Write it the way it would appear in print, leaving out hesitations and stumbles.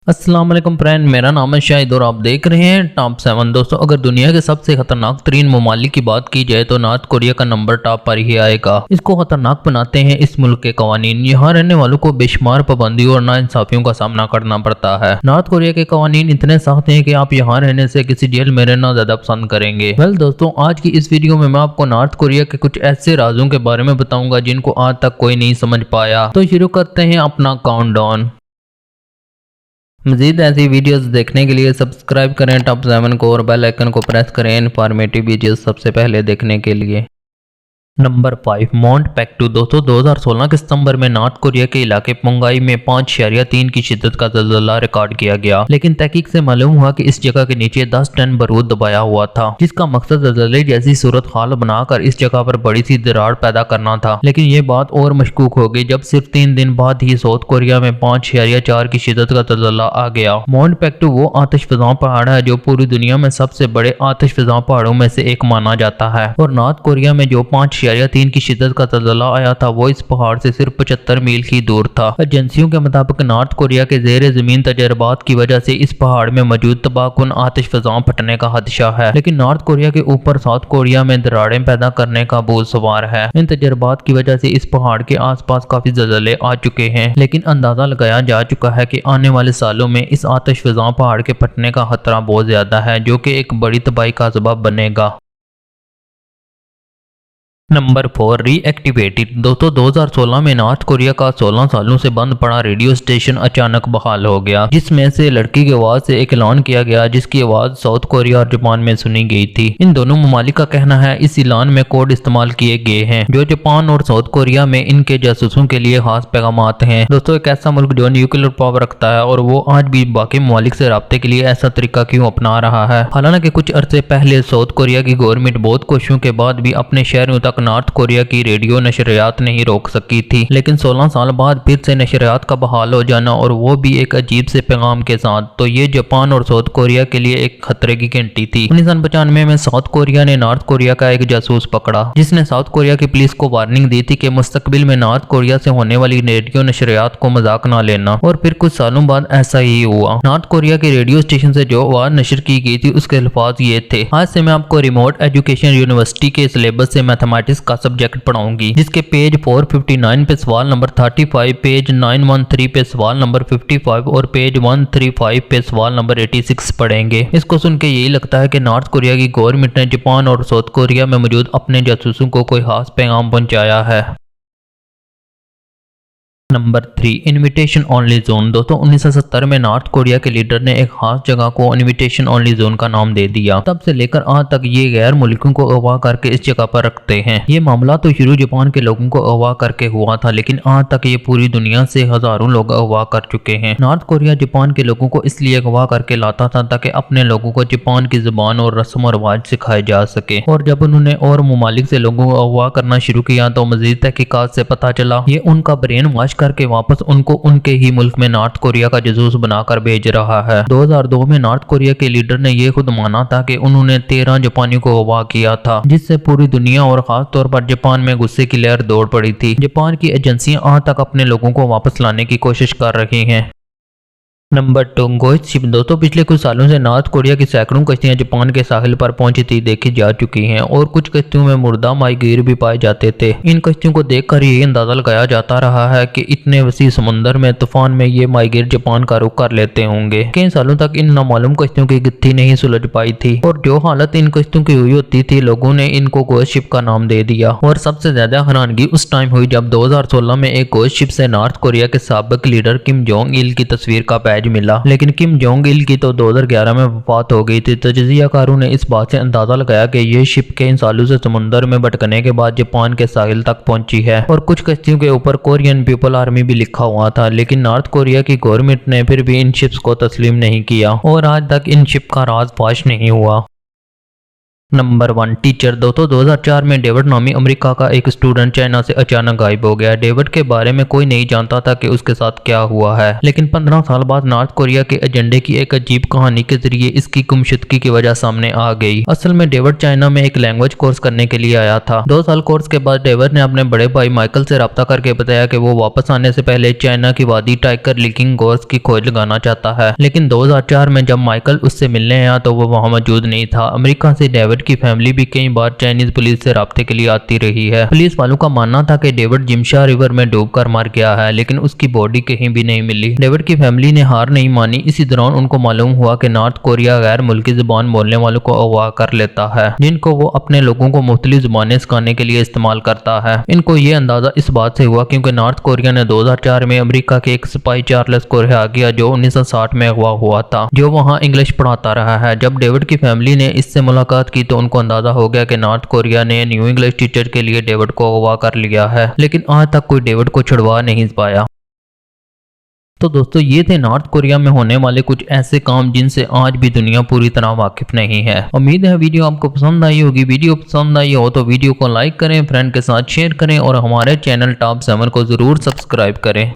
अस्सलाम वालेकुम फ्रेंड, मेरा नाम है शाहिद और आप देख रहे हैं टॉप 7। दोस्तों, अगर दुनिया के सबसे खतरनाक तरीन ममालिक की बात की जाए तो नॉर्थ कोरिया का नंबर टॉप पर ही आएगा। इसको खतरनाक बनाते हैं इस मुल्क के कवानीन। यहाँ रहने वालों को बेशुमार पाबंदी और नाइंसाफियों का सामना करना पड़ता है। नॉर्थ कोरिया के कवानीन इतने सख्त हैं कि आप यहाँ रहने से किसी जेल में रहना ज्यादा पसंद करेंगे। वेल दोस्तों, आज की इस वीडियो में मैं आपको नॉर्थ कोरिया के कुछ ऐसे राजों के बारे में बताऊंगा जिनको आज तक कोई नहीं समझ पाया। तो शुरू करते हैं अपना काउंटडाउन। मजीद ऐसी वीडियोस देखने के लिए सब्सक्राइब करें टॉप 7 को और बेल आइकन को प्रेस करें इन्फॉर्मेटिव वीडियोस सबसे पहले देखने के लिए। Number 5, Mount Paektu. दोस्तों, 2016 के सितंबर में नॉर्थ कोरिया के इलाके पोंगाई में 5.3 की शिद्दत का ज़लज़ला रिकॉर्ड किया गया, लेकिन तहकीक से मालूम हुआ कि इस जगह के नीचे 10 टन बारूद दबाया हुआ था, जिसका मकसद ज़लज़ले जैसी सूरत हाल बनाकर इस जगह पर बड़ी सी दरार पैदा करना था। लेकिन ये बात और मशकूक हो गई जब सिर्फ 3 दिन बाद ही साउथ कोरिया में 5.4 की शिद्दत का ज़लज़ला आ गया। माउंट पेक्टू वो आतिशफज़ा पहाड़ है जो पूरी दुनिया में सबसे बड़े आतिशफज़ा पहाड़ों में से एक माना जाता है, और नॉर्थ कोरिया में जो 5.3 की शिद्दत का ज़लज़ला आया था वो इस पहाड़ से सिर्फ 75 मील की दूर था। एजेंसियों के मुताबिक नॉर्थ कोरिया के ज़ेरे ज़मीन तजर्बात की वजह से इस पहाड़ में मौजूद तबाहकुन आतिशफज़ा फटने का खदशा है, लेकिन नॉर्थ कोरिया के ऊपर साउथ कोरिया में दरारें पैदा करने का बोझ सवार है। इन तजर्बात की वजह से इस पहाड़ के आसपास काफी ज़लज़ले आ चुके हैं, लेकिन अंदाजा लगाया जा चुका है कि आने वाले सालों में इस आतिशफज़ा पहाड़ के फटने का खतरा बहुत ज्यादा है, जो कि एक बड़ी तबाही का सबब बनेगा। Number 4, reactivated. दोस्तों, 2016 में नॉर्थ कोरिया का 16 सालों से बंद पड़ा रेडियो स्टेशन अचानक बहाल हो गया, जिसमें से लड़की की आवाज से एक ऐलान किया गया जिसकी आवाज साउथ कोरिया और जापान में सुनी गई थी। इन दोनों ममालिक का कहना है इस ऐलान में कोड इस्तेमाल किए गए हैं जो जापान और साउथ कोरिया में इनके जासूसों के लिए खास पैगामात हैं। दोस्तों, एक ऐसा मुल्क जो न्यूक्लियर पावर रखता है और वो आज भी बाकी ममालिक से राब्ते के लिए ऐसा तरीका क्यों अपना रहा है। हालांकि कुछ अरसे पहले साउथ कोरिया की गवर्नमेंट बहुत कोशिशों के बाद भी अपने शहरों तक नॉर्थ कोरिया की रेडियो नशरियात नहीं रोक सकी थी, लेकिन 16 साल बाद फिर से नशरियात का बहाल हो जाना, और वो भी एक अजीब से पैगाम के साथ, तो ये जापान और साउथ कोरिया के लिए एक खतरे की घंटी थी। 1995 में साउथ कोरिया ने नॉर्थ कोरिया का एक जासूस पकड़ा जिसने साउथ कोरिया की पुलिस को वार्निंग दी थी कि मुस्तकबिल में नॉर्थ कोरिया से होने वाली रेडियो नशरियात को मजाक न लेना, और फिर कुछ सालों बाद ऐसा ही हुआ। नॉर्थ कोरिया के रेडियो स्टेशन से जो आवाज नशर की गई थी उसके अल्फाज ये थे: आज से मैं आपको रिमोट एजुकेशन यूनिवर्सिटी के सिलेबस से मैथमेटिक्स का सब्जेक्ट पढ़ाऊंगी, जिसके पेज 459 पे सवाल नंबर 35, पेज 913 पे सवाल नंबर 55 और पेज 135 पे सवाल नंबर 86 पढ़ेंगे। इसको सुन के यही लगता है कि नॉर्थ कोरिया की गवर्नमेंट ने जापान और साउथ कोरिया में मौजूद अपने जासूसों को कोई खास पैगाम पहुंचाया है। Number 3, invitation only zone. दोस्तों, 1970 में नॉर्थ कोरिया के लीडर ने एक खास जगह को इनविटेशन ओनली जोन का नाम दे दिया। तब से लेकर आज तक ये गैर मुल्कों को अगवा करके इस जगह पर रखते हैं। ये मामला तो शुरू जापान के लोगों को अगवा करके हुआ था, लेकिन आज तक ये पूरी दुनिया से हजारों लोग अगवा कर चुके हैं। नॉर्थ कोरिया जापान के लोगों को इसलिए अगवा करके लाता था ताकि अपने लोगों को जापान की जुबान और रस्म और रिवाज सिखाए जा सके, और जब उन्होंने और ममालिक से लोगों को अगवा करना शुरू किया तो मजीद तहकीकात से पता चला ये उनका ब्रेन वॉश करके वापस उनको उनके ही मुल्क में नॉर्थ कोरिया का जासूस बनाकर भेज रहा है। 2002 में नॉर्थ कोरिया के लीडर ने यह खुद माना था कि उन्होंने 13 जापानियों को अगवा किया था, जिससे पूरी दुनिया और खास तौर पर जापान में गुस्से की लहर दौड़ पड़ी थी। जापान की एजेंसियां आज तक अपने लोगों को वापस लाने की कोशिश कर रही हैं। नंबर 2, गोश्त शिप। दोस्तों, पिछले कुछ सालों से नॉर्थ कोरिया की सैकड़ों कश्तियां जापान के साहिल पर पहुंचती देखी जा चुकी हैं, और कुछ कश्तियों में मुर्दा माहीगीर भी पाए जाते थे। इन कश्तियों को देखकर ये अंदाजा लगाया जाता रहा है कि इतने वसी समुंदर में तूफान में ये माहीगीर जापान का रुख कर लेते होंगे। कई सालों तक इन नामालूम कश्तियों की गिट्टी नहीं सुलझ पाई थी, और जो हालत इन कश्तियों की हुई होती थी लोगों ने इनको गोश्त शिप का नाम दे दिया। और सबसे ज्यादा हैरानगी उस टाइम हुई जब 2016 में एक गोश्त शिप से नॉर्थ कोरिया के साबिक लीडर किम जोंग इल की तस्वीर का पैज मिला, लेकिन किम जोंग इल की तो 2011 में वफात हो गई थी। तजज़ियाकारों ने इस बात से अंदाजा लगाया कि यह शिप के इन सालों से समुद्र में भटकने के बाद जापान के साहिल तक पहुंची है, और कुछ कश्तियों के ऊपर कोरियन पीपल आर्मी भी लिखा हुआ था, लेकिन नॉर्थ कोरिया की गवर्नमेंट ने फिर भी इन शिप्स को तस्लीम नहीं किया, और आज तक इन शिप का राज फाश नहीं हुआ। Number 1 teacher. दोस्तों 2004 में डेविड नामी अमेरिका का एक स्टूडेंट चाइना से अचानक गायब हो गया। डेविड के बारे में कोई नहीं जानता था कि उसके साथ क्या हुआ है, लेकिन 15 साल बाद नॉर्थ कोरिया के एजेंडे की एक अजीब कहानी के जरिए इसकी गुमशुदगी की वजह सामने आ गई। असल में डेविड चाइना में एक लैंग्वेज कोर्स करने के लिए आया था। 2 साल कोर्स के बाद डेविड ने अपने बड़े भाई माइकल से रब्ता करके बताया कि वो वापस आने से पहले चाइना की वादी टाइगर लीकिंग कोर्स की खोज लगाना चाहता है। लेकिन 2004 में जब माइकल उससे मिलने आया तो वो वहां मौजूद नहीं था। अमेरिका से डेविड की फैमिली भी कई बार चाइनीज पुलिस से राब्ते के लिए आती रही है। पुलिस वालों का मानना था कि डेविड जिमशा रिवर में डूबकर मर गया है, लेकिन उसकी बॉडी कहीं भी नहीं मिली। डेविड की फैमिली ने हार नहीं मानी। इसी दौरान उनको मालूम हुआ कि नॉर्थ कोरिया गैर मुल्की जुबान बोलने वालों को अगवा कर लेता है, जिनको वो अपने लोगों को मुख्तलिफ जुबानें सिखाने के लिए इस्तेमाल करता है। इनको ये अंदाजा इस बात से हुआ क्योंकि नॉर्थ कोरिया ने 2004 में अमेरिका के एक सिपाही चार्ल्स को रिहा किया जो 1960 में अगवा हुआ था, जो वहां इंग्लिश पढ़ाता रहा है। जब डेविड की फैमिली ने इससे मुलाकात की तो उनको अंदाजा हो गया कि नॉर्थ कोरिया ने न्यू इंग्लिश टीचर के लिए डेविड को अगवा कर लिया है, लेकिन आज तक कोई डेविड को छुड़वा नहीं पाया। तो दोस्तों ये थे नॉर्थ कोरिया में होने वाले कुछ ऐसे काम जिनसे आज भी दुनिया पूरी तरह वाकिफ नहीं है। उम्मीद है वीडियो आपको पसंद आई होगी। वीडियो पसंद आई हो तो वीडियो को लाइक करें, फ्रेंड के साथ शेयर करें और हमारे चैनल टॉप 7 को जरूर सब्सक्राइब करें।